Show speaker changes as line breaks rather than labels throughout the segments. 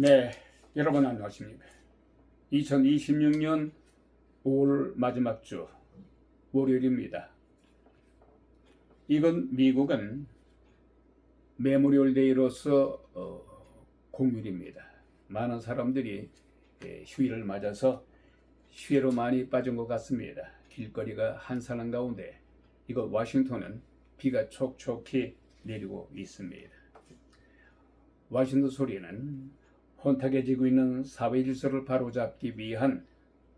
네, 여러분 안녕하십니까. 2026년 5월 마지막 주 월요일입니다. 이건 미국은 메모리얼 데이로서 공휴일입니다. 많은 사람들이 휴일을 맞아서 휴회로 많이 빠진 것 같습니다. 길거리가 한산한 가운데 이곳 워싱턴은 비가 촉촉히 내리고 있습니다. 워싱턴 소리는 혼탁해지고 있는 사회 질서를 바로잡기 위한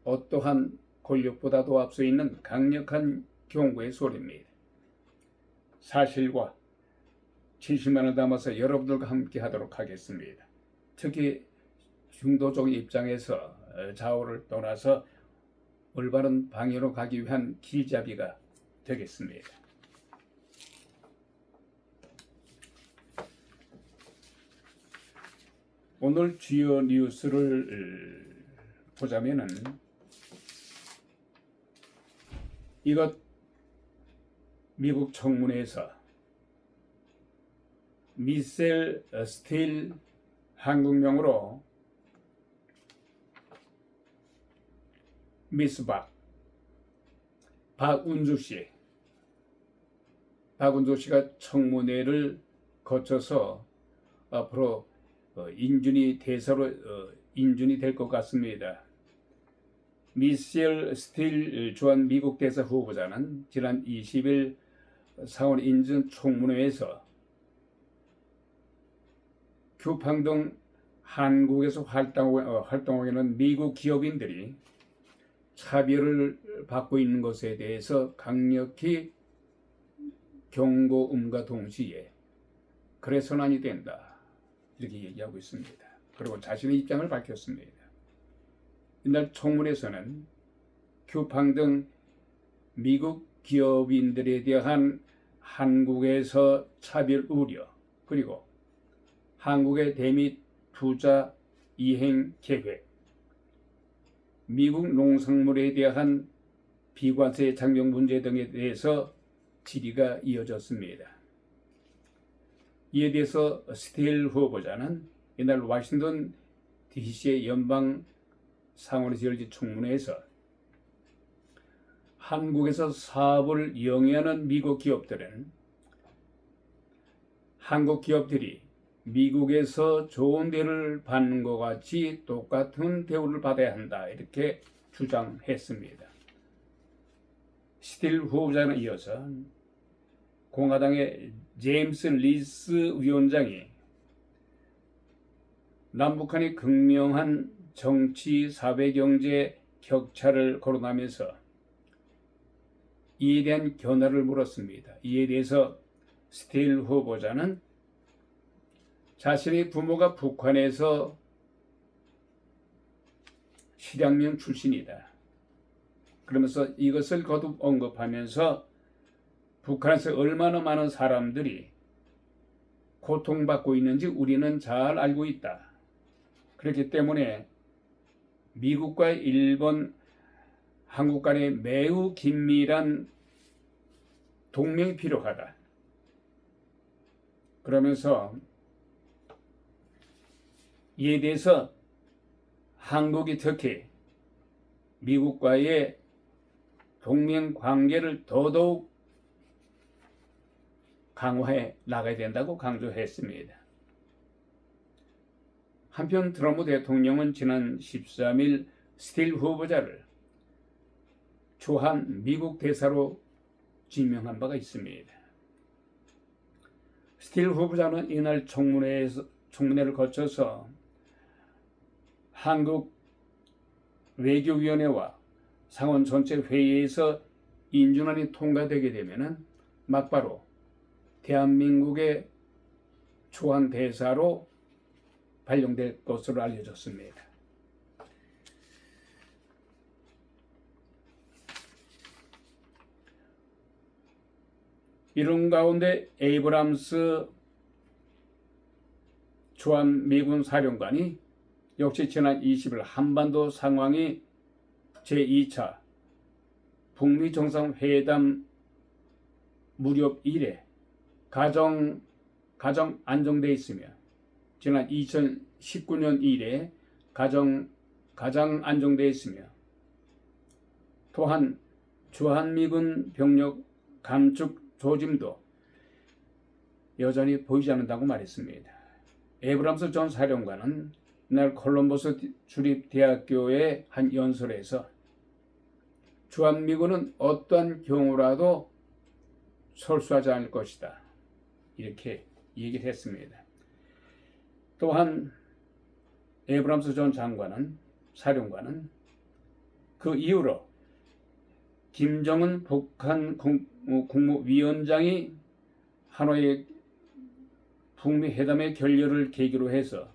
어떠한 권력보다도 앞서 있는 강력한 경고의 소리입니다. 사실과 진실만을 담아서 여러분들과 함께 하도록 하겠습니다. 특히 중도적 입장에서 좌우를 떠나서 올바른 방향으로 가기 위한 길잡이가 되겠습니다. 오늘 주요 뉴스를 보자면은 이것 미국 청문회에서 미셀 스틸 한국명으로 미스 박운주 씨가 청문회를 거쳐서 앞으로 인준이 대사로 인준이 될 것 같습니다. 미셀 스틸 주한 미국 대사 후보자는 지난 20일 상원 인준 청문회에서 규팡 등 한국에서 활동하고 있는 미국 기업인들이 차별을 받고 있는 것에 대해서 강력히 경고음과 동시에 그래서는 아니 된다, 이렇게 얘기하고 있습니다. 그리고 자신의 입장을 밝혔습니다. 이날 청문회에서는 규팡 등 미국 기업인들에 대한 한국에서 차별 우려, 그리고 한국의 대미 투자 이행 계획, 미국 농산물에 대한 비관세 장벽 문제 등에 대해서 질의가 이어졌습니다. 이에 대해서 스틸 후보자는 이날 워싱턴 DC의 연방 상원에서 열린 청문회에서 한국에서 사업을 영위하는 미국 기업들은 한국 기업들이 미국에서 좋은 대우를 받는 것 같이 똑같은 대우를 받아야 한다, 이렇게 주장했습니다. 스틸 후보자는 이어서 공화당의 제임스 리스 위원장이 남북한이 극명한 정치, 사회, 경제 격차를 거론하면서 이에 대한 견해를 물었습니다. 이에 대해서 스틸 후보자는 자신의 부모가 북한에서 실향민 출신이다, 그러면서 이것을 거듭 언급하면서 북한에서 얼마나 많은 사람들이 고통받고 있는지 우리는 잘 알고 있다. 그렇기 때문에 미국과 일본, 한국 간에 매우 긴밀한 동맹이 필요하다. 그러면서 이에 대해서 한국이 특히 미국과의 동맹 관계를 더더욱 강화해 나가야 된다고 강조했습니다. 한편 트럼프 대통령은 지난 13일 스틸 후보자를 주한 미국 대사로 지명한 바가 있습니다. 스틸 후보자는 이날 청문회를 거쳐서 한국 외교위원회와 상원 전체 회의에서 인준안이 통과되게 되면은 막바로 대한민국의 주한 대사로 발령될 것으로 알려졌습니다. 이런 가운데 에이브람스 주한 미군 사령관이 역시 지난 20일 한반도 상황이 제2차 북미 정상회담 무렵 이래 가정 안정돼 있으며 지난 2019년 이래 가장 안정되어 있으며 또한 주한미군 병력 감축 조짐도 여전히 보이지 않는다고 말했습니다. 에브람스 전 사령관은 이날 콜럼버스 주립대학교의 한 연설에서 주한미군은 어떠한 경우라도 철수하지 않을 것이다, 이렇게 얘기를 했습니다. 또한 에브람스 전 사령관은 그 이후로 김정은 북한 국무위원장이 하노이 북미 회담의 결렬을 계기로 해서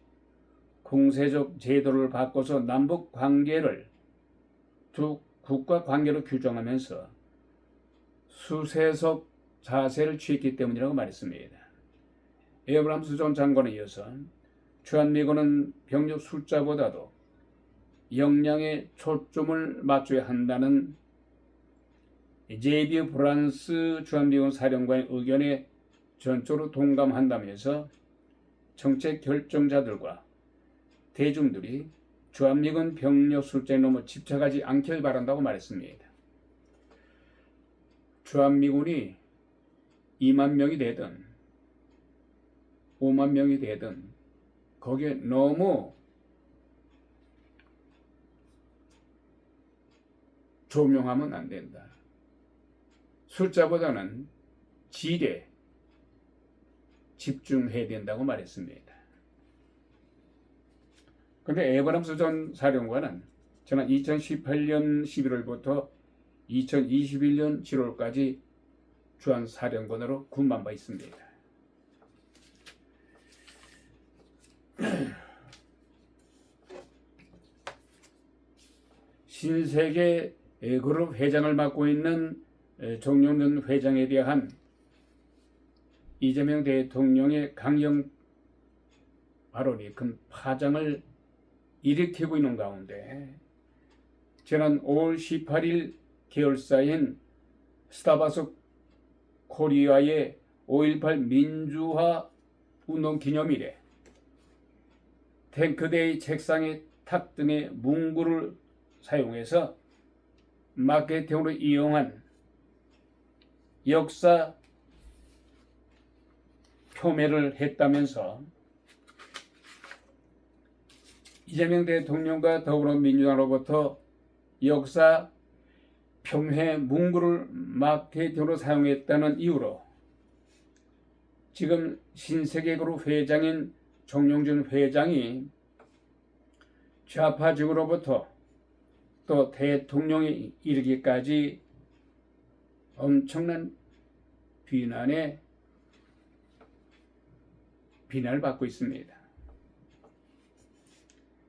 공세적 제도를 바꿔서 남북 관계를 두 국가 관계로 규정하면서 수세적 자세를 취했기 때문이라고 말했습니다. 에브람스 전 장관에 이어서 주한미군은 병력 숫자보다도 역량에 초점을 맞춰야 한다는 제이비 브란스 주한미군 사령관의 의견에 전적으로 동감한다면서 정책 결정자들과 대중들이 주한미군 병력 숫자에 너무 집착하지 않길 바란다고 말했습니다. 주한미군이 2만 명이 되든 5만 명이 되든 거기에 너무 조명하면 안 된다. 숫자보다는 질에 집중해야 된다고 말했습니다. 그런데 에브람스 전 사령관은 지난 2018년 11월부터 2021년 7월까지 주한 사령관으로 군만 바 있습니다. 신세계 그룹 회장을 맡고 있는 정용진 회장에 대한 이재명 대통령의 강경 발언이 큰 파장을 일으키고 있는 가운데 지난 5월 18일 계열사인 스타벅스 코리아의 5.18 민주화 운동 기념일에 탱크대의 책상의 탁 등의 문구를 사용해서 마케팅으로 이용한 역사 표매를 했다면서 이재명 대통령과 더불어민주당으로부터 역사 표매 문구를 마케팅으로 사용했다는 이유로 지금 신세계그룹 회장인 정용진 회장이 좌파 측으로부터 또 대통령이 이르기까지 엄청난 비난을 받고 있습니다.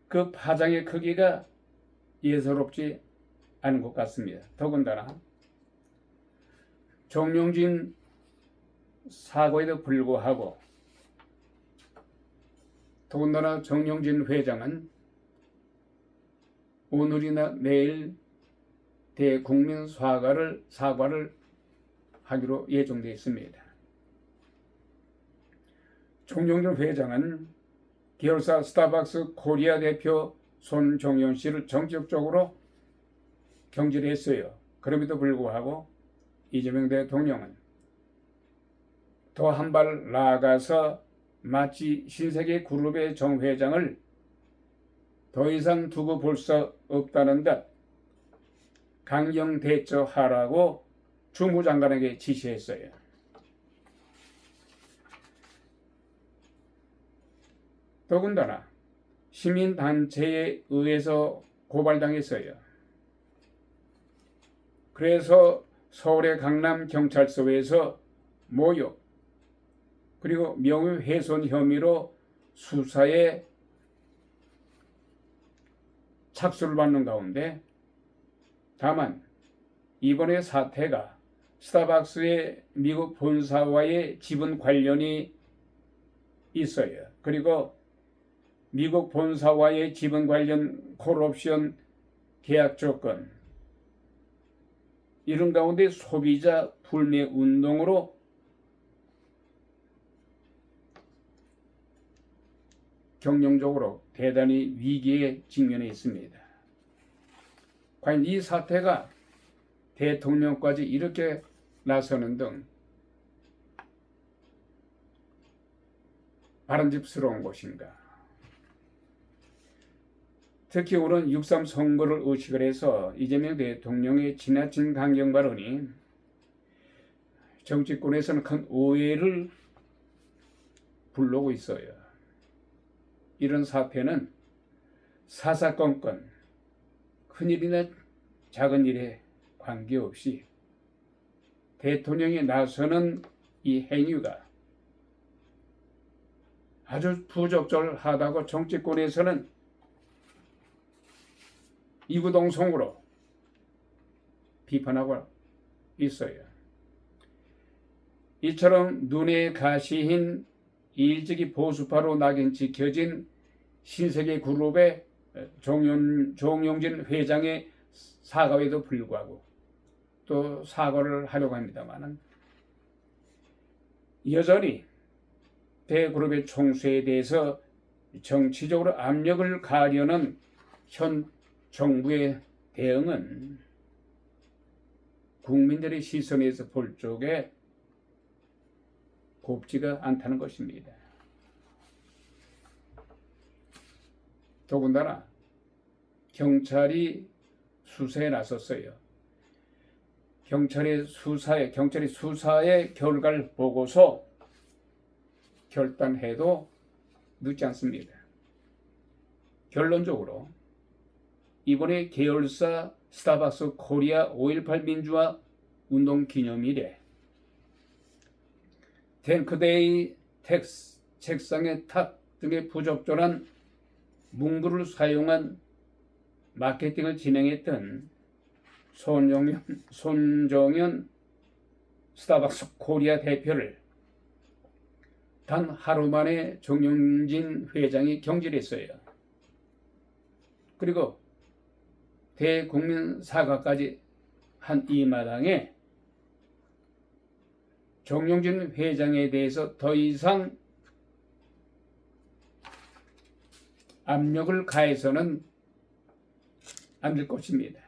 그 파장의 크기가 예사롭지 않은 것 같습니다. 더군다나 정용진 사고에도 불구하고 더군다나 정용진 회장은 오늘이나 내일 대국민 사과를 하기로 예정되어 있습니다. 정용진 회장은 계열사 스타벅스 코리아 대표 손정현 씨를 정책적으로 경질했어요. 그럼에도 불구하고 이재명 대통령은 더 한 발 나아가서 마치 신세계 그룹의 정 회장을 더 이상 두고 볼 수 없다는 듯 강경 대처하라고 주무장관에게 지시했어요. 더군다나 시민단체에 의해서 고발당했어요. 그래서 서울의 강남경찰서에서 모욕 그리고 명예훼손 혐의로 수사에 착수를 받는 가운데 다만 이번의 사태가 스타벅스의 미국 본사와의 지분 관련이 있어요. 그리고 미국 본사와의 지분 관련 콜옵션 계약 조건 이런 가운데 소비자 불매 운동으로 경영적으로 대단히 위기에 직면해 있습니다. 과연 이 사태가 대통령까지 이렇게 나서는 등 바람직스러운 것인가? 특히 오는 6.3 선거를 의식을 해서 이재명 대통령의 지나친 강경 발언이 정치권에서는 큰 오해를 불러오고 있어요. 이런 사태는 사사건건 큰일이나 작은 일에 관계없이 대통령이 나서는 이 행위가 아주 부적절하다고 정치권에서는 이구동성으로 비판하고 있어요. 이처럼 눈에 가시인 일찍이 보수파로 낙인 찍혀진 신세계 그룹의 종용진 회장의 사과에도 불구하고 또 사과를 하려고 합니다만 여전히 대그룹의 총수에 대해서 정치적으로 압력을 가하려는 현 정부의 대응은 국민들의 시선에서 볼 적에 곱지가 않다는 것입니다. 더군다나 경찰이 수사에 나섰어요. 경찰이 수사의 결과를 보고서 결단해도 늦지 않습니다. 결론적으로 이번에 계열사 스타벅스 코리아 5.18 민주화 운동 기념일에 탱크데이 텍스, 책상의 탑 등의 부적절한 문구를 사용한 마케팅을 진행했던 손정현 스타벅스 코리아 대표를 단 하루 만에 정용진 회장이 경질했어요. 그리고 대국민 사과까지 한 이 마당에 정용진 회장에 대해서 더 이상 압력을 가해서는 안 될 것입니다.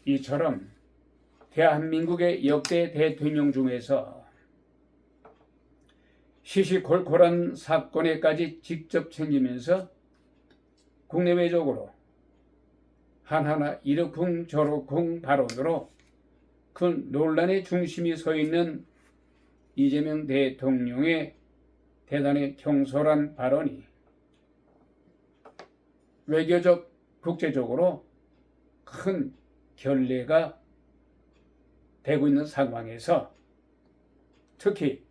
이처럼 대한민국의 역대 대통령 중에서 시시콜콜한 사건에까지 직접 챙기면서 국내외적으로 하나하나 이러쿵 저러쿵 발언으로 그 논란의 중심이 서 있는 이재명 대통령의 대단히 경솔한 발언이 외교적, 국제적으로 큰 결례가 되고 있는 상황에서 특히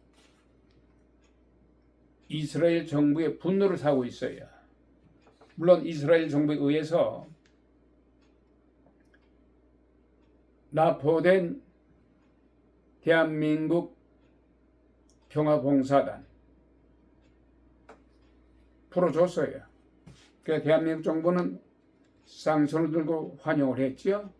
이스라엘 정부의 분노를 사고 있어요. 물론 이스라엘 정부에 의해서 납포된 대한민국 평화봉사단 풀어줬어요. 그래서 대한민국 정부는 쌍손을 들고 환영을 했죠.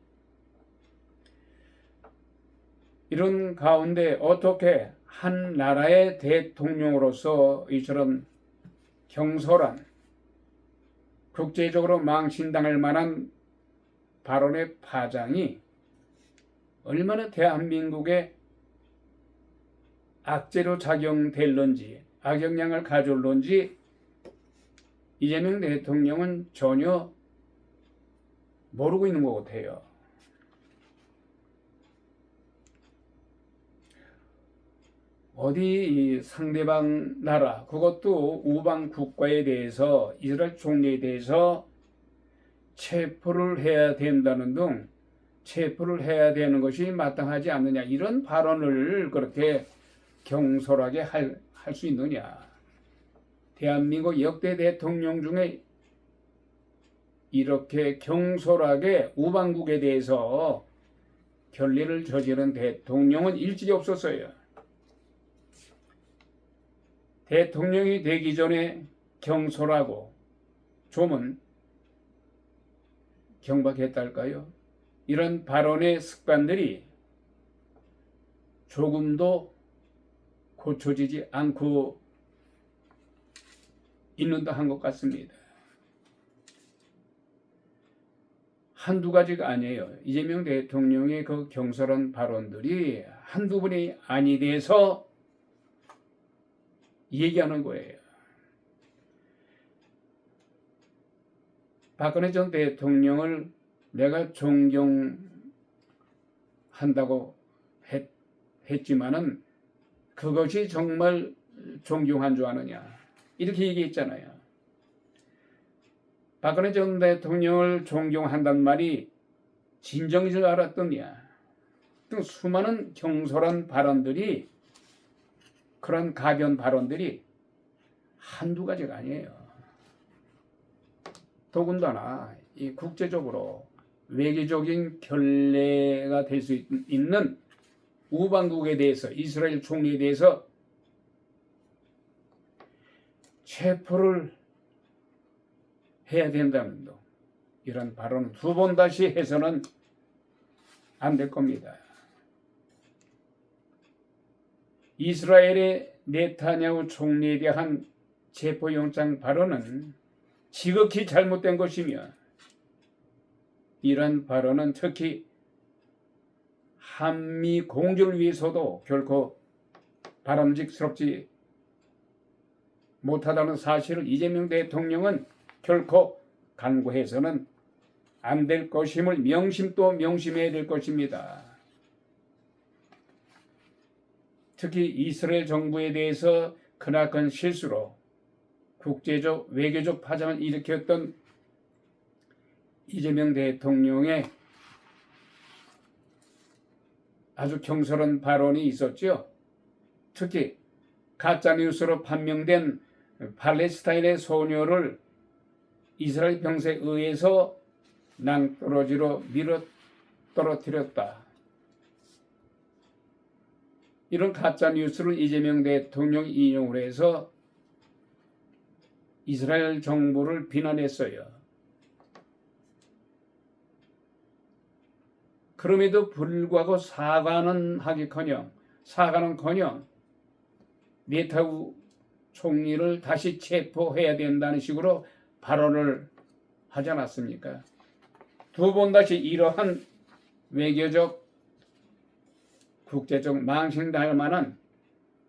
이런 가운데 어떻게 한 나라의 대통령으로서 이처럼 경솔한 국제적으로 망신당할 만한 발언의 파장이 얼마나 대한민국에 악재로 작용될런지 악영향을 가져올런지 이재명 대통령은 전혀 모르고 있는 것 같아요. 어디 상대방 나라, 그것도 우방 국가에 대해서 이스라엘 총리에 대해서 체포를 해야 된다는 등 체포를 해야 되는 것이 마땅하지 않느냐, 이런 발언을 그렇게 경솔하게 할 수 있느냐. 대한민국 역대 대통령 중에 이렇게 경솔하게 우방국에 대해서 결례를 저지른 대통령은 일찍이 없었어요. 대통령이 되기 전에 경솔하고 좀은 경박했달까요? 이런 발언의 습관들이 조금도 고쳐지지 않고 있는다 한 것 같습니다. 한두 가지가 아니에요. 이재명 대통령의 그 경솔한 발언들이 한두 번이 아니 돼서 얘기하는 거예요. 박근혜 전 대통령을 내가 존경한다고 했지만은 그것이 정말 존경한 줄 아느냐 이렇게 얘기했잖아요. 박근혜 전 대통령을 존경한단 말이 진정인 줄 알았더냐. 또 수많은 경솔한 발언들이 그런 가변 발언들이 한두 가지가 아니에요. 더군다나 이 국제적으로 외교적인 결례가 될 수 있는 우방국에 대해서 이스라엘 총리에 대해서 체포를 해야 된다는 등 이런 발언을 두 번 다시 해서는 안 될 겁니다. 이스라엘의 네타냐후 총리에 대한 체포영장 발언은 지극히 잘못된 것이며 이런 발언은 특히 한미 공조를 위해서도 결코 바람직스럽지 못하다는 사실을 이재명 대통령은 결코 간과해서는 안 될 것임을 명심해야 될 것입니다. 특히 이스라엘 정부에 대해서 크나큰 실수로 국제적 외교적 파장을 일으켰던 이재명 대통령의 아주 경솔한 발언이 있었죠. 특히 가짜뉴스로 판명된 팔레스타인의 소녀를 이스라엘 병사에 의해서 낭떠러지로 밀어 떨어뜨렸다. 이런 가짜뉴스를 이재명 대통령이 인용을 해서 이스라엘 정부를 비난했어요. 그럼에도 불구하고 사과는커녕 네타냐후 총리를 다시 체포해야 된다는 식으로 발언을 하지 않았습니까? 두 번 다시 이러한 외교적 국제적 망신당할 만한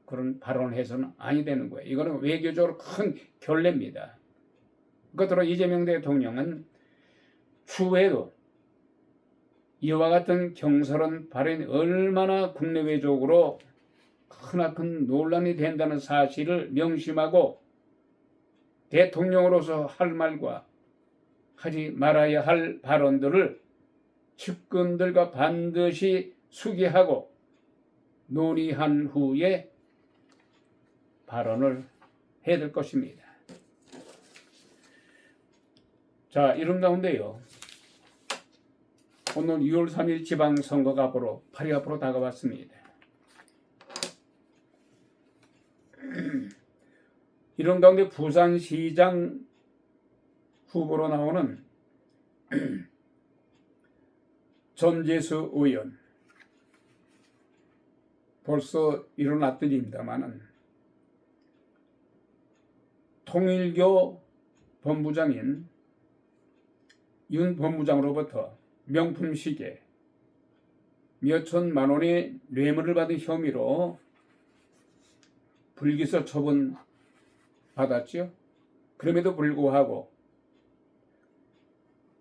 그런 발언을 해서는 아니 되는 거예요. 이거는 외교적으로 큰 결례입니다. 그것으로 이재명 대통령은 추후에도 이와 같은 경솔한 발언이 얼마나 국내외적으로 크나큰 논란이 된다는 사실을 명심하고 대통령으로서 할 말과 하지 말아야 할 발언들을 측근들과 반드시 수기하고 논의한 후에 발언을 해야 될 것입니다. 자, 이런 가운데요. 오늘 6월 3일 지방선거가 팔이 앞으로 다가왔습니다. 이런 가운데 부산시장 후보로 나오는 전재수 의원 벌써 일어났던 일입니다만은 통일교 본부장인 윤 본부장으로부터 명품 시계 몇천만 원의 뇌물을 받은 혐의로 불기소 처분 받았죠. 그럼에도 불구하고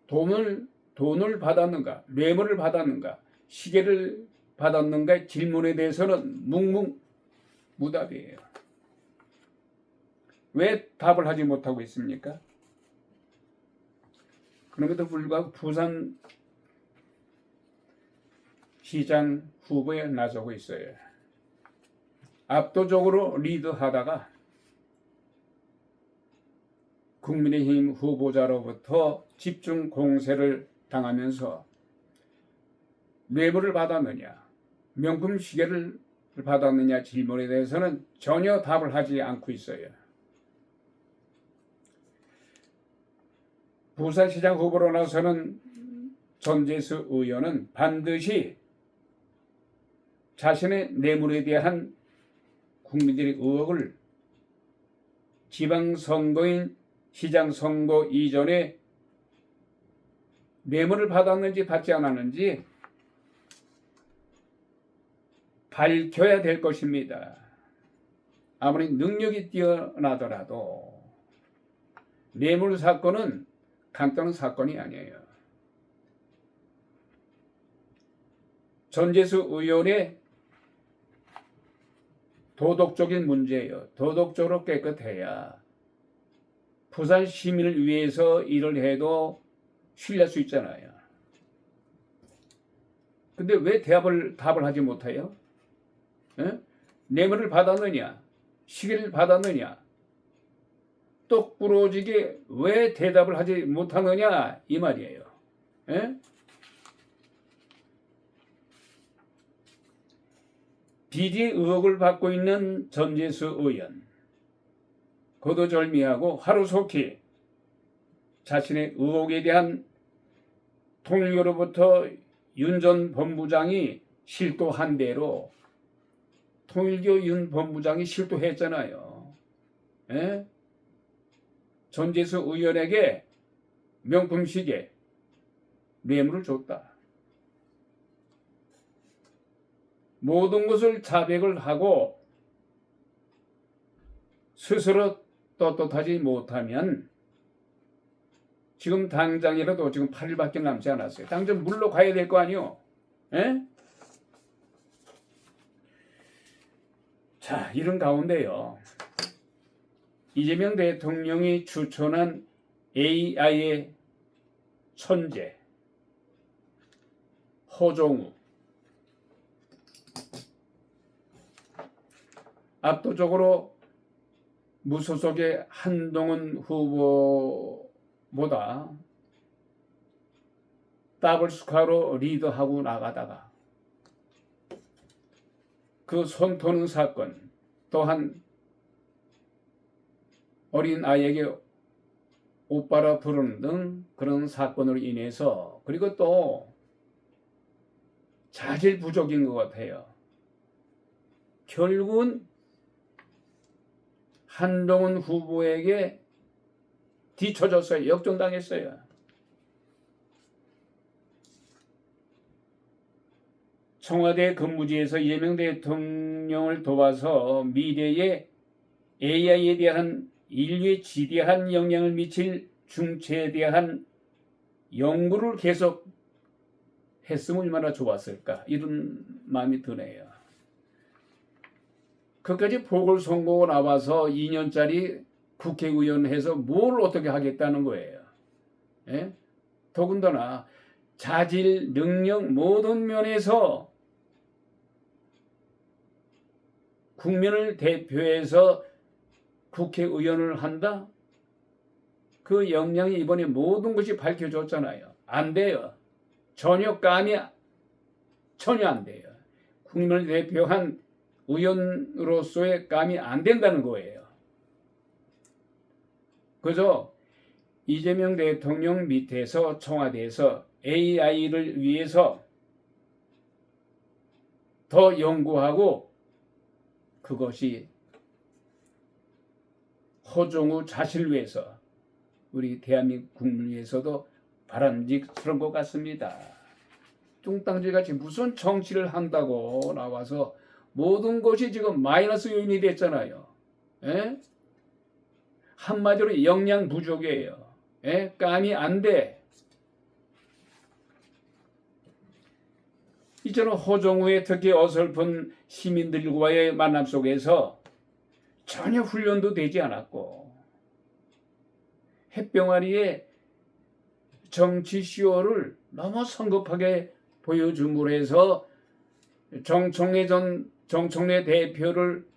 돈을 받았는가, 뇌물을 받았는가, 시계를 받았는가의 질문에 대해서는 묵묵무답이에요. 왜 답을 하지 못하고 있습니까? 그럼에도 불구하고 부산 시장 후보에 나서고 있어요. 압도적으로 리드하다가 국민의힘 후보자로부터 집중 공세를 당하면서 뇌물을 받았느냐, 명품 시계를 받았느냐 질문에 대해서는 전혀 답을 하지 않고 있어요. 부산시장 후보로 나서는 전재수 의원은 반드시 자신의 뇌물에 대한 국민들의 의혹을 지방선거인 시장선거 이전에 뇌물을 받았는지 받지 않았는지 밝혀야 될 것입니다. 아무리 능력이 뛰어나더라도 뇌물 사건은 간단한 사건이 아니에요. 전재수 의원의 도덕적인 문제예요. 도덕적으로 깨끗해야 부산 시민을 위해서 일을 해도 신뢰할 수 있잖아요. 근데 왜 답을 하지 못해요? 에? 뇌물을 받았느냐? 시기를 받았느냐? 똑부러지게 왜 대답을 하지 못하느냐? 이 말이에요. 에? 비리 의혹을 받고 있는 전재수 의원. 거두절미하고 하루속히 자신의 의혹에 대한 통일교로부터 윤 전 본부장이 실토한 대로 통일교 윤 본부장이 실토했잖아요. 에? 전재수 의원에게 명품 시계, 뇌물을 줬다. 모든 것을 자백을 하고 스스로 떳떳하지 못하면 지금 당장이라도 지금 8일밖에 남지 않았어요. 당장 물러가야 될 거 아니요? 에? 자, 이런 가운데요. 이재명 대통령이 추천한 AI의 천재 허정우, 압도적으로 무소속의 한동훈 후보보다 더블 스코어로 리드하고 나가다가 그 손터는 사건, 또한 어린 아이에게 오빠라 부르는 등 그런 사건으로 인해서, 그리고 또 자질 부족인 것 같아요. 결국은 한동훈 후보에게 뒤처졌어요. 역전당했어요. 청와대 근무지에서 이재명 대통령을 도와서 미래의 AI에 대한 인류에 지대한 영향을 미칠 중체에 대한 연구를 계속 했으면 얼마나 좋았을까, 이런 마음이 드네요. 그까지 보궐선거 나와서 2년짜리 국회의원 해서 뭘 어떻게 하겠다는 거예요. 예? 더군다나 자질, 능력 모든 면에서 국민을 대표해서 국회의원을 한다? 그 역량이 이번에 모든 것이 밝혀졌잖아요. 안 돼요. 전혀 안 돼요. 국민을 대표한 의원으로서의 감이 안 된다는 거예요. 그저 이재명 대통령 밑에서 청와대에서 AI를 위해서 더 연구하고 그것이 허정우 자신을 위해서, 우리 대한민국 국민을 위해서도 바람직스러운 것 같습니다. 뚱땅지같이 무슨 정치를 한다고 나와서 모든 것이 지금 마이너스 요인이 됐잖아요. 에? 한마디로 역량 부족이에요. 에? 감이 안 돼. 이처럼 허정우의 특히 어설픈 시민들과의 만남 속에서 전혀 훈련도 되지 않았고, 햇병아리의 정치쇼를 너무 성급하게 보여줌으로 해서 정청래 대표를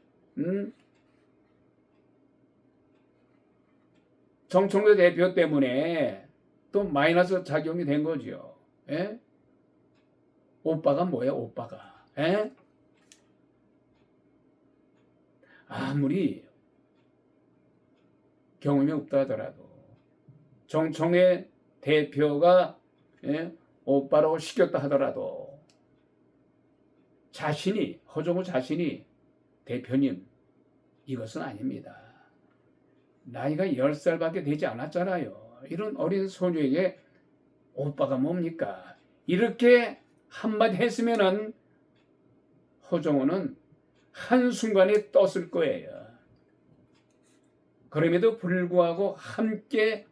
정청래 대표 때문에 또 마이너스 작용이 된 거죠. 에? 오빠가 뭐야, 오빠가? 에? 아무리 경험이 없다 하더라도 정청래 대표가 오빠라고 시켰다 하더라도 자신이, 허정우 자신이 대표님, 이것은 아닙니다. 나이가 10살밖에 되지 않았잖아요. 이런 어린 소녀에게 오빠가 뭡니까? 이렇게 한마디 했으면은 허정호는 한순간에 떴을 거예요. 그럼에도 불구하고 함께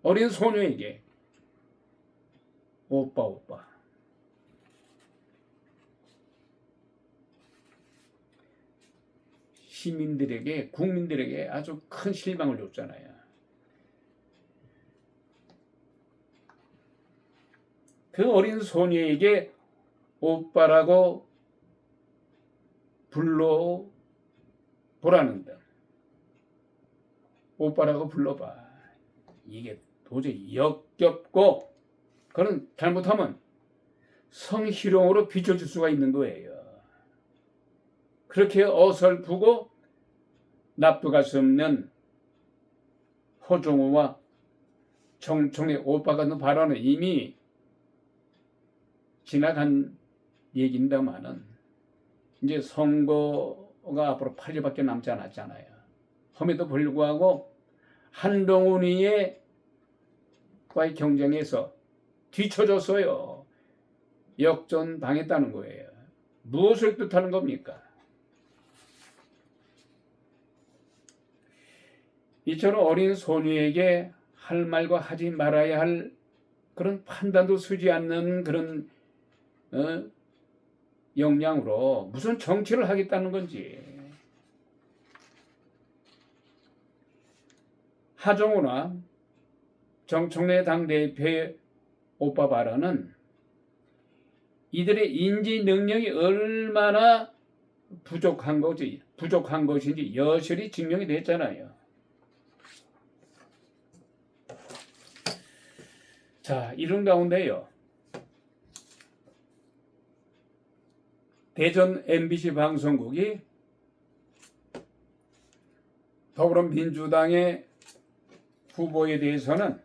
어린 소녀에게 오빠 시민들에게 국민들에게 아주 큰 실망을 줬잖아요. 그 어린 소녀에게 오빠라고 불러보라는 등 오빠라고 불러봐. 이게 도저히 역겹고 그런 잘못하면 성희롱으로 비춰줄 수가 있는 거예요. 그렇게 어설프고 납득할 수 없는 허정호와 정청래 오빠 같은 발언은 이미 지나간 얘기입니다만은 이제 선거가 앞으로 8일밖에 남지 않았잖아요. 험에도 불구하고 한동훈이의 과의 경쟁에서 뒤쳐졌어요. 역전당했다는 거예요. 무엇을 뜻하는 겁니까? 이처럼 어린 소녀에게 할 말과 하지 말아야 할 그런 판단도 서지 않는 그런 역량으로 무슨 정치를 하겠다는 건지. 하정우나 정청래 당대표의 오빠 발언은 이들의 인지 능력이 얼마나 부족한 것인지 여실히 증명이 됐잖아요. 자, 이런 가운데요. 대전 MBC 방송국이 더불어민주당의 후보에 대해서는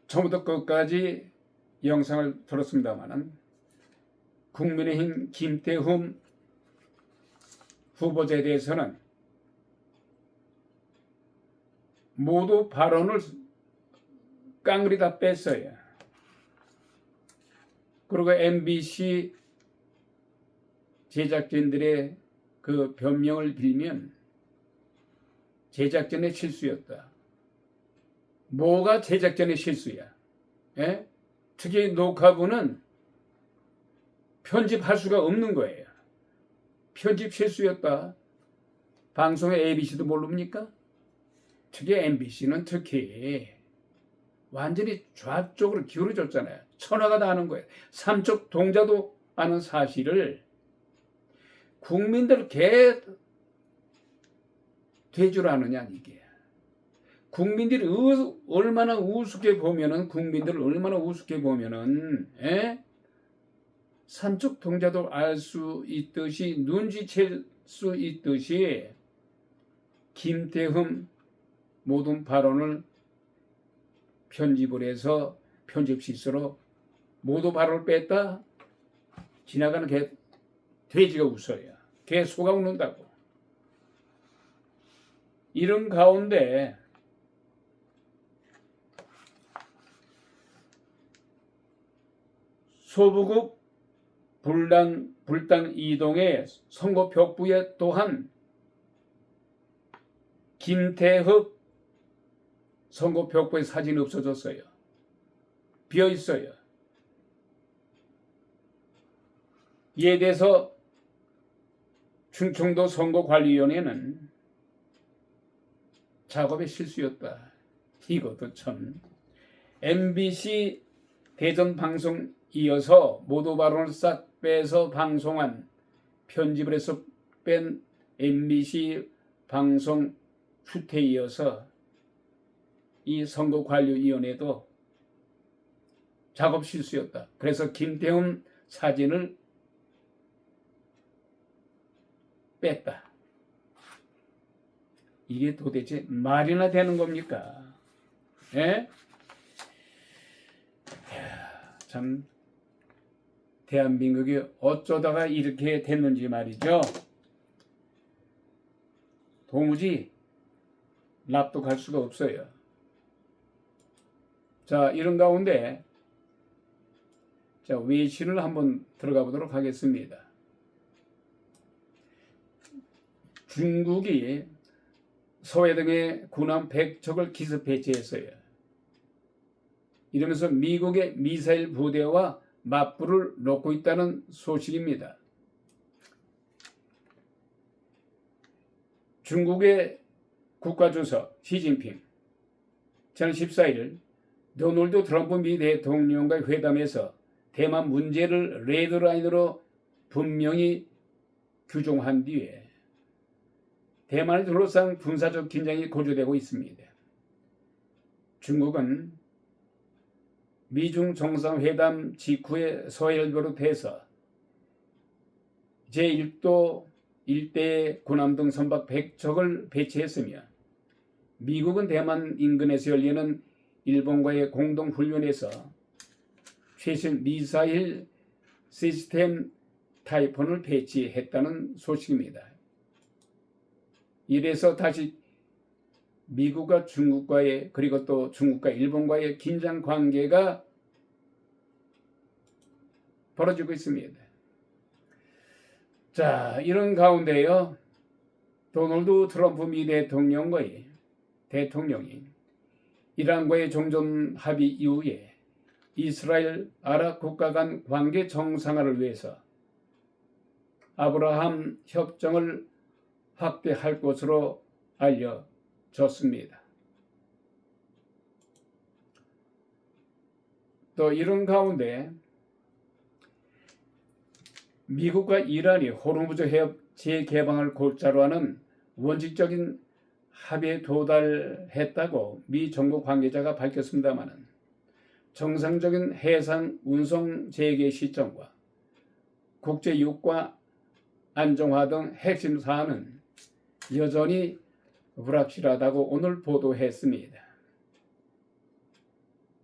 처음부터 끝까지 영상을 들었습니다만은 국민의힘 김태흠 후보자에 대해서는 모두 발언을 깡그리 다 뺐어요. 그리고 MBC 제작진들의 그 변명을 빌면 제작진의 실수였다. 뭐가 제작진의 실수야? 예? 특히 녹화부는 편집할 수가 없는 거예요. 편집 실수였다. 방송의 ABC도 모릅니까? 특히 MBC는 특히 완전히 좌쪽으로 기울어졌잖아요. 천하가 다 아는 거예요. 삼척 동자도 아는 사실을 국민들 개 되줄 아느냐 이게. 국민들이 얼마나 우습게 보면은 삼척 동자도 알 수 있듯이 눈치챌 수 있듯이 김태흠 모든 발언을 편집을 해서 편집 실수로 모두 발언을 뺐다. 지나가는 개 돼지가 웃어요. 개 소가 웃는다고. 이런 가운데 소부국 불당 이동의 선거 벽부에 또한 김태흡 선거 벽부에 사진이 없어졌어요. 비어 있어요. 이에 대해서 충청도 선거관리위원회는 작업의 실수였다. 이것도 참. MBC 대전 방송 이어서 모두 발언을 싹 빼서 방송한 편집을 해서 뺀 MBC 방송 후퇴에 이어서 이 선거관리위원회도 작업 실수였다. 그래서 김태훈 사진을 뺐다. 이게 도대체 말이나 되는 겁니까? 예? 참 대한민국이 어쩌다가 이렇게 됐는지 말이죠. 도무지 납득할 수가 없어요. 자, 이런 가운데 자, 외신을 한번 들어가 보도록 하겠습니다. 중국이 서해 등의 군함 100척을 기습 배치했어요. 이러면서 미국의 미사일 부대와 맞불을 놓고 있다는 소식입니다. 중국의 국가주석 시진핑 지난 14일 도널드 트럼프 미 대통령과의 회담에서 대만 문제를 레드라인으로 분명히 규정한 뒤에 대만을 둘러싼 군사적 긴장이 고조되고 있습니다. 중국은 미중 정상회담 직후에 서해를 비롯해서 제1도 일대의 군함 등 선박 100척을 배치했으며 미국은 대만 인근에서 열리는 일본과의 공동훈련에서 최신 미사일 시스템 타이푼을 배치했다는 소식입니다. 이래서 다시 미국과 중국과의 그리고 또 중국과 일본과의 긴장 관계가 벌어지고 있습니다. 자, 이런 가운데요. 도널드 트럼프 미 대통령이 이란과의 종전 합의 이후에 이스라엘 아랍 국가 간 관계 정상화를 위해서 아브라함 협정을 확대할 것으로 알려졌습니다. 또 이런 가운데 미국과 이란이 호르무즈 해협 재개방을 골자로 하는 원칙적인 합의에 도달했다고 미 정부 관계자가 밝혔습니다마는 정상적인 해상 운송 재개 시점과 국제 유가 안정화 등 핵심 사안은 여전히 불확실하다고 오늘 보도했습니다.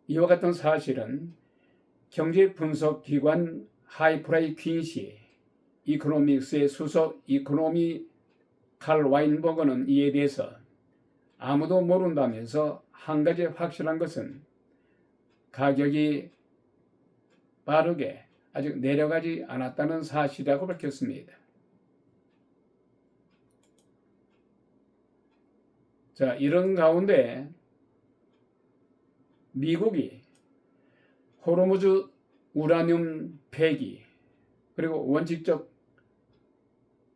이와 같은 사실은 경제 분석 기관 하이프라이 퀸시 이코노믹스의 수석 이코노미 칼 와인버거는 이에 대해서 아무도 모른다면서 한 가지 확실한 것은 가격이 빠르게 아직 내려가지 않았다는 사실이라고 밝혔습니다. 자, 이런 가운데 미국이 호르무즈 우라늄 폐기 그리고 원칙적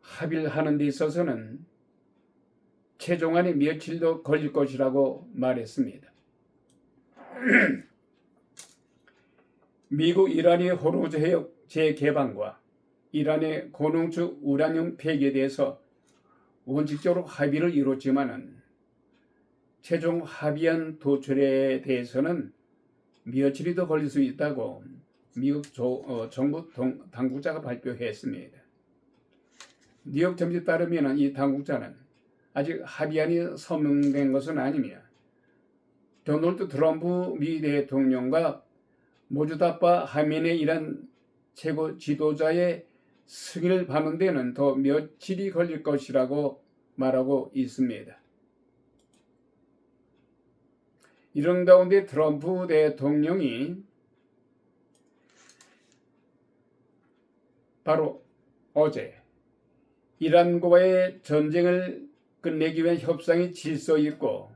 합의를 하는 데 있어서는 최종안이 며칠 더 걸릴 것이라고 말했습니다. 미국 이란이 호르무즈 해협 재개방과 이란의 고농축 우라늄 폐기에 대해서 원칙적으로 합의를 이뤘지만은 최종 합의안 도출에 대해서는 며칠이 더 걸릴 수 있다고 미국 정부 당국자가 발표했습니다. 뉴욕 점지에 따르면 이 당국자는 아직 합의안이 서명된 것은 아니며 도널드 트럼프 미 대통령과 모주다파 하메네이 이란 최고 지도자의 승인을 받는 데는 더 며칠이 걸릴 것이라고 말하고 있습니다. 이런 가운데 트럼프 대통령이 바로 어제 이란과의 전쟁을 끝내기 위한 협상이 질서 있고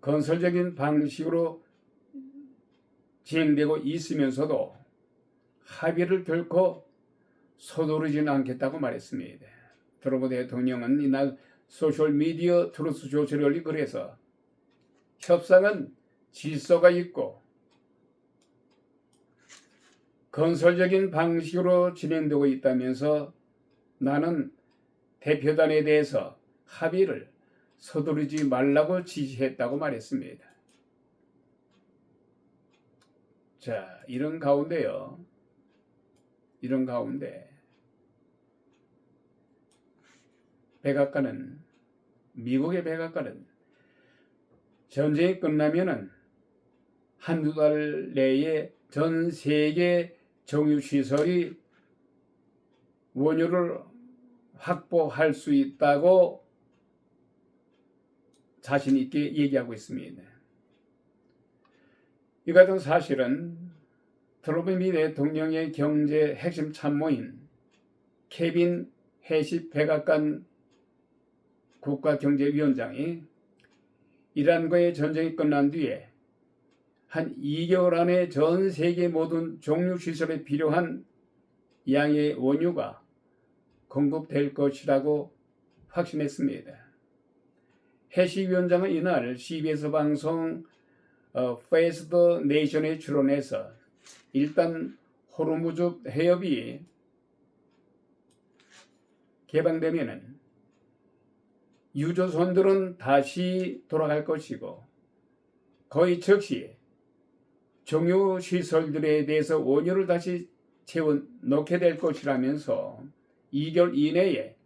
건설적인 방식으로 진행되고 있으면서도 합의를 결코 서두르지는 않겠다고 말했습니다. 트럼프 대통령은 이날 소셜미디어 트루스 소셜에 올린 글에서 협상은 질서가 있고 건설적인 방식으로 진행되고 있다면서 나는 대표단에 대해서 합의를 서두르지 말라고 지시했다고 말했습니다. 자, 이런 가운데 백악관은 미국의 백악관은 전쟁이 끝나면은 한두 달 내에 전 세계 정유시설이 원유를 확보할 수 있다고 자신 있게 얘기하고 있습니다. 이 같은 사실은 트럼프 미 대통령의 경제 핵심 참모인 케빈 해시 백악관 국가경제위원장이 이란과의 전쟁이 끝난 뒤에 한 2개월 안에 전 세계 모든 정유시설에 필요한 양의 원유가 공급될 것이라고 확신했습니다. 해시 위원장은 이날 CBS 방송 Face the Nation에 출연해서 일단 호르무즈 해협이 개방되면은 유조선들은 다시 돌아갈 것이고 거의 즉시 정유시설들에 대해서 원유를 다시 채워 넣게 될 것이라면서 2개월 이내에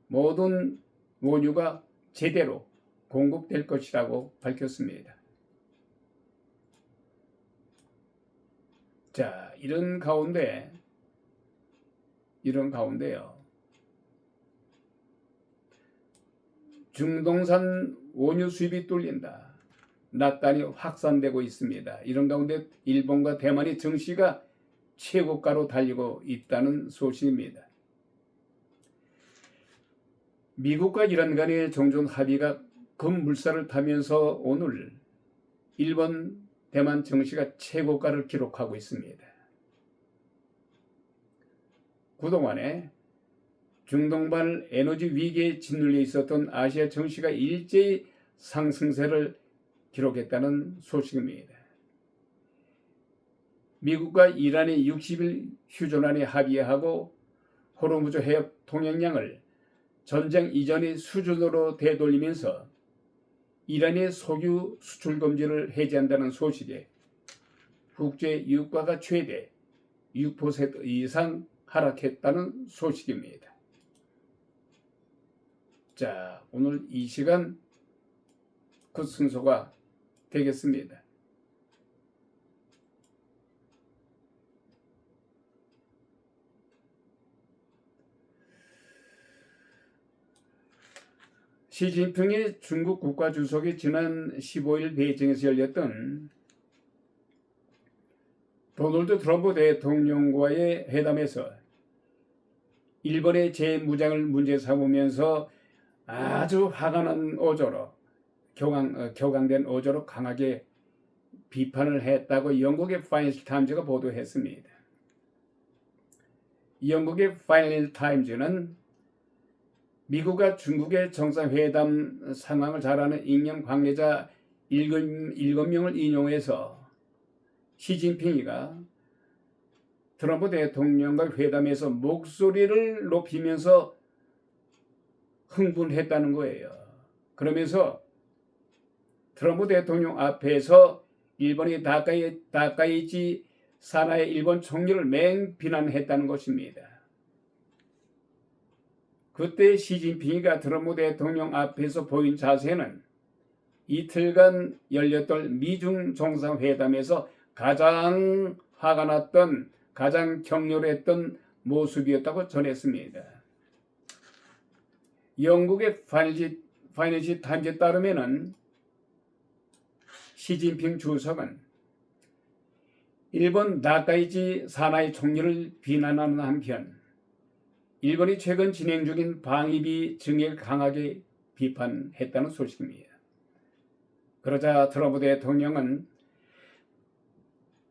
모든 원유가 제대로 공급될 것이라고 밝혔습니다. 자, 이런 가운데요. 중동산 원유 수입이 뚫린다. 낮단이 확산되고 있습니다. 이런 가운데 일본과 대만의 증시가 최고가로 달리고 있다는 소식입니다. 미국과 이란 간의 종전 합의가 급물살을 타면서 오늘 일본, 대만 증시가 최고가를 기록하고 있습니다. 그동안에 중동발 에너지 위기에 짓눌려 있었던 아시아 증시가 일제히 상승세를 기록했다는 소식입니다. 미국과 이란이 60일 휴전안에 합의하고 호르무즈 해협 통행량을 전쟁 이전의 수준으로 되돌리면서 이란의 석유 수출 금지를 해제한다는 소식에 국제 유가가 최대 6% 이상 하락했다는 소식입니다. 자, 오늘 이 시간 그 순서가 되겠습니다. 시진핑의 중국 국가주석이 지난 15일 베이징에서 열렸던 도널드 트럼프 대통령과의 회담에서 일본의 재무장을 문제 삼으면서 아주 화가 난 어조로 격앙된 어조로 강하게 비판을 했다고 영국의 파이낸셜 타임즈가 보도했습니다. 영국의 파이낸셜 타임즈는 미국과 중국의 정상회담 상황을 잘 아는 익명 관계자 7명을 인용해서 시진핑이가 트럼프 대통령과 회담에서 목소리를 높이면서 흥분했다는 거예요. 그러면서 트럼프 대통령 앞에서 일본이 다카이치 사나의 일본 총리를 맹비난했다는 것입니다. 그때 시진핑이가 트럼프 대통령 앞에서 보인 자세는 이틀간 열렸던 미중 정상회담에서 가장 화가 났던, 가장 격렬했던 모습이었다고 전했습니다. 영국의 파이낸셜 타임즈에 따르면은 시진핑 주석은 일본 다카이치 사나이 총리를 비난하는 한편 일본이 최근 진행 중인 방위비 증액을 강하게 비판했다는 소식입니다. 그러자 트럼프 대통령은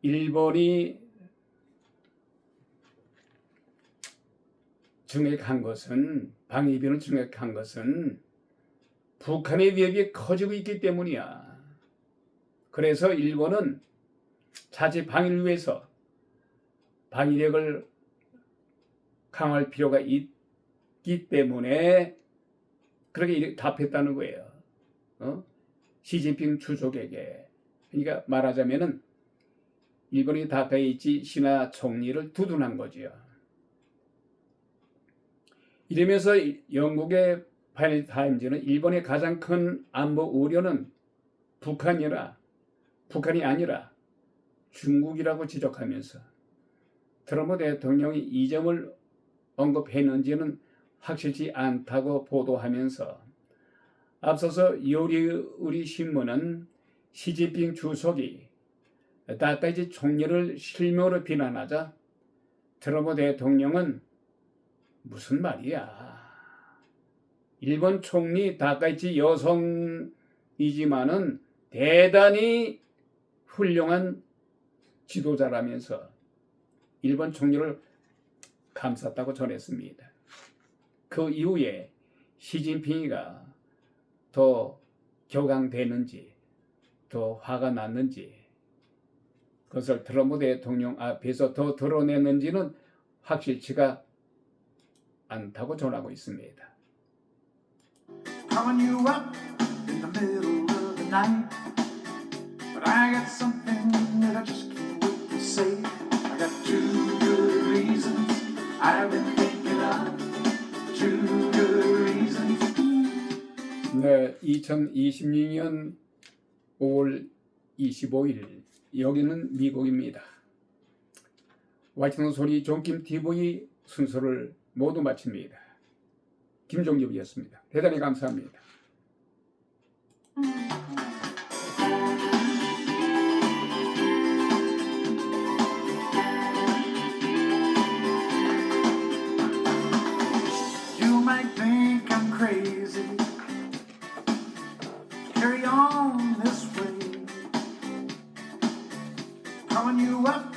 일본이 방위비를 증액한 것은 북한의 위협이 커지고 있기 때문이야. 그래서 일본은 자체 방위를 위해서 방위력을 강화할 필요가 있기 때문에 그렇게 답했다는 거예요. 시진핑 주석에게. 그러니까 말하자면은 일본이 다카이치 신하 총리를 두둔한 거지요. 이러면서 영국의 파이낸셜 타임즈는 일본의 가장 큰 안보 우려는 북한이 아니라 중국이라고 지적하면서 트럼프 대통령이 이 점을 언급했는지는 확실치 않다고 보도하면서 앞서서 우리 신문은 시진핑 주석이 다카이치 총리를 실명으로 비난하자 트럼프 대통령은 무슨 말이야. 일본 총리 다카이치 여성이지만은 대단히 훌륭한 지도자라면서 일본 총리를 감쌌다고 전했습니다. 그 이후에 시진핑이가 더 격앙되는지 더 화가 났는지 그것을 트럼프 대통령 앞에서 더 드러냈는지는 확실치가 않다고 전하고 있습니다.
Calling you up in the middle of the night, but I got something that I just can't wait to say. I got two good reasons I've been thinking of. Two good reasons.
네, 2026년 5월 25일 여기는 미국입니다. 와이튼 소리 존킴 TV 순서를 모두 마칩니다. 김종엽이었습니다. 대단히 감사합니다.
You might think I'm crazy. Carry on this way. Calling you up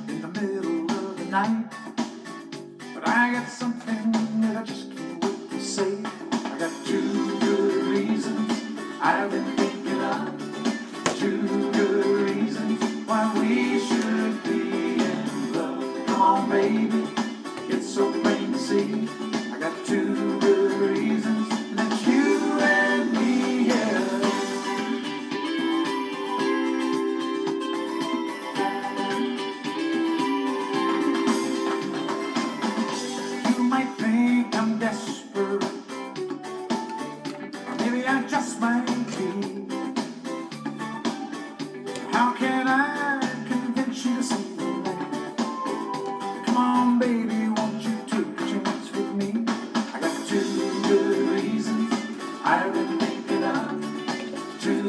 in the middle of the night, but I got something that I just can't wait to say. I got two good reasons I've been thinking of. Two good reasons why we should be in love. Come on, baby, it's so plain to see. I got two good reasons, and it's you and me, yeah. You might think I'm desperate, or maybe I just might be. How can I convince you to see the light? Come on, baby, won't you take a chance with me? I got two good reasons I've been thinking of. Two